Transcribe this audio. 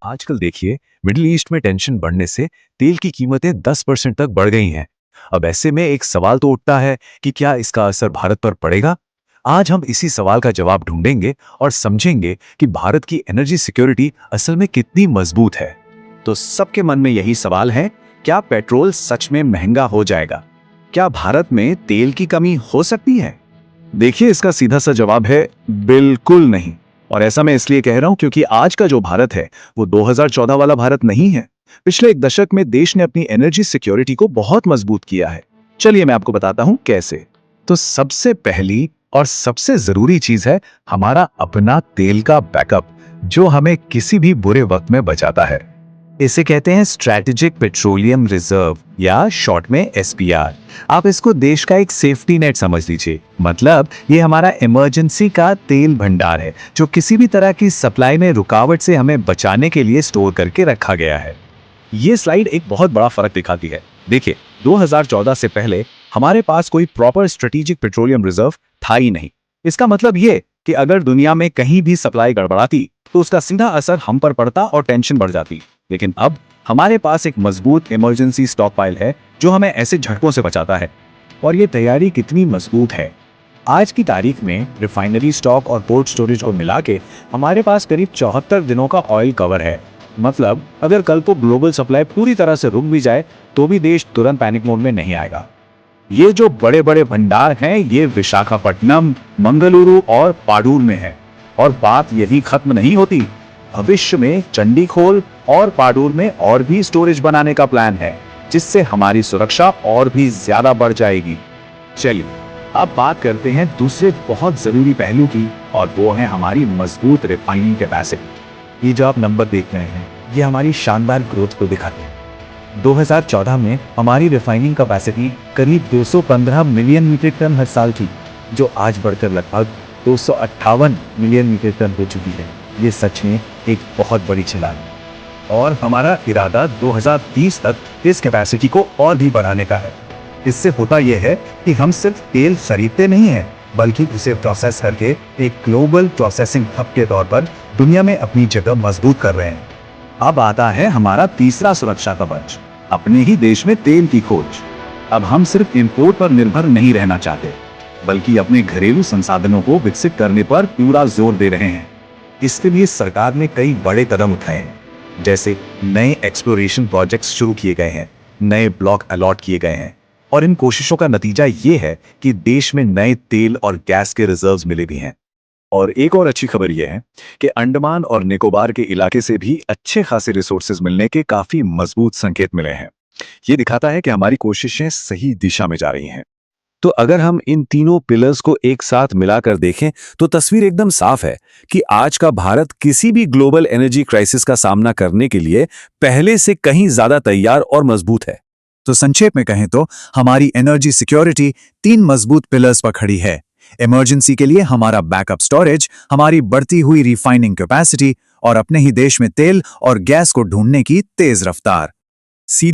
आजकल देखिए, middle east में टेंशन बढ़ने से तेल की कीमतें 10% तक बढ़ गई हैं। अब ऐसे में एक सवाल तो उठता है कि क्या इसका असर भारत पर पड़ेगा। आज हम इसी सवाल का जवाब ढूंढेंगे और समझेंगे कि भारत की एनर्जी सिक्योरिटी असल में कितनी मजबूत है। तो सबके मन में यही सवाल है, क्या पेट्रोल सच में महंगा हो जाएगा? क्या भारत में तेल की कमी हो सकती है? देखिए, इसका सीधा सा जवाब है बिल्कुल नहीं। और ऐसा मैं इसलिए कह रहा हूं क्योंकि आज का जो भारत है वो 2014 वाला भारत नहीं है। पिछले एक दशक में देश ने अपनी एनर्जी सिक्योरिटी को बहुत मजबूत किया है। चलिए मैं आपको बताता हूं कैसे। तो सबसे पहली और सबसे जरूरी चीज है हमारा अपना तेल का बैकअप, जो हमें किसी भी बुरे वक्त में बचाता है। इसे कहते हैं स्ट्रैटेजिक पेट्रोलियम रिजर्व या शॉर्ट में एसपीआर। आप इसको देश का एक सेफ्टी नेट समझ लीजिए। मतलब ये हमारा इमरजेंसी का तेल भंडार है जो किसी भी तरह की सप्लाई में रुकावट से हमें बचाने के लिए स्टोर करके रखा गया है। ये स्लाइड एक बहुत बड़ा फर्क दिखाती है। देखिए, 2014 से पहले हमारे पास कोई प्रॉपर स्ट्रेटेजिक पेट्रोलियम रिजर्व था ही नहीं। इसका मतलब ये कि अगर दुनिया में कहीं भी सप्लाई गड़बड़ाती तो उसका सीधा असर हम पर पड़ता और टेंशन बढ़ जाती। लेकिन अब हमारे पास एक मजबूत इमरजेंसी स्टॉक पाइल है जो हमें ऐसे झटकों से बचाता है। और ये तैयारी कितनी मजबूत है। आज की तारीख में रिफाइनरी स्टॉक और पोर्ट स्टोरेज को मिला के हमारे पास करीब 74 दिनों का ऑयल कवर है। मतलब अगर कल को ग्लोबल सप्लाई पूरी तरह से रुक भी जाए तो भी देश तुरंत पैनिक मोड में नहीं आएगा। ये जो बड़े बड़े भंडार हैं, ये विशाखापट्टनम, मंगलुरु और पाडूर में है। और बात यही खत्म नहीं होती। भविष्य में चंडीखोल और पाडूर में और भी स्टोरेज बनाने का प्लान है, जिससे हमारी सुरक्षा और भी ज्यादा बढ़ जाएगी। चलिए अब बात करते हैं दूसरे बहुत जरूरी पहलू की, और वो है हमारी मजबूत रिफाइनिंग कैपेसिटी। ये जो आप नंबर देख रहे हैं, ये हमारी शानदार ग्रोथ को दिखाते हैं। 2014 में हमारी रिफाइनिंग कैपेसिटी करीब 215 मिलियन मीट्रिक टन हर साल थी, जो आज बढ़कर लगभग 258 मिलियन मीट्रिक टन हो चुकी है। ये सच में एक बहुत बड़ी छलांग है। और हमारा इरादा 2030 तक इस कैपेसिटी को और भी बढ़ाने का है। इससे होता यह है कि हम सिर्फ तेल खरीदते नहीं हैं, बल्कि उसे प्रोसेस करके एक ग्लोबल प्रोसेसिंग हब के तौर पर दुनिया में अपनी जगह मजबूत कर रहे हैं। अब आता है हमारा तीसरा सुरक्षा कवच, अपने ही देश में तेल की खोज। अब हम सिर्फ इंपोर्ट पर निर्भर नहीं रहना चाहते, बल्कि अपने घरेलू संसाधनों को विकसित करने पर पूरा जोर दे रहे हैं। इसके लिए सरकार ने कई बड़े कदम उठाए हैं। जैसे नए एक्सप्लोरेशन प्रोजेक्ट्स शुरू किए गए हैं, नए ब्लॉक अलॉट किए गए हैं, और इन कोशिशों का नतीजा ये है कि देश में नए तेल और गैस के रिजर्व्स मिले भी हैं। और एक और अच्छी खबर यह है कि अंडमान और निकोबार के इलाके से भी अच्छे खासे रिसोर्सेज मिलने के काफी मजबूत संकेत मिले हैं। ये दिखाता है कि हमारी कोशिशें सही दिशा में जा रही हैं। तो अगर हम इन तीनों पिलर्स को एक साथ मिलाकर देखें तो तस्वीर एकदम साफ है कि आज का भारत किसी भी ग्लोबल एनर्जी क्राइसिस का सामना करने के लिए पहले से कहीं ज्यादा तैयार और मजबूत है। तो संक्षेप में कहें तो हमारी एनर्जी सिक्योरिटी 3 मजबूत पिलर्स पर खड़ी है। इमरजेंसी के लिए हमारा बैकअप स्टोरेज, हमारी बढ़ती हुई रिफाइनिंग कैपेसिटी और अपने ही देश में तेल और गैस को ढूंढने की तेज रफ्तार। सीधी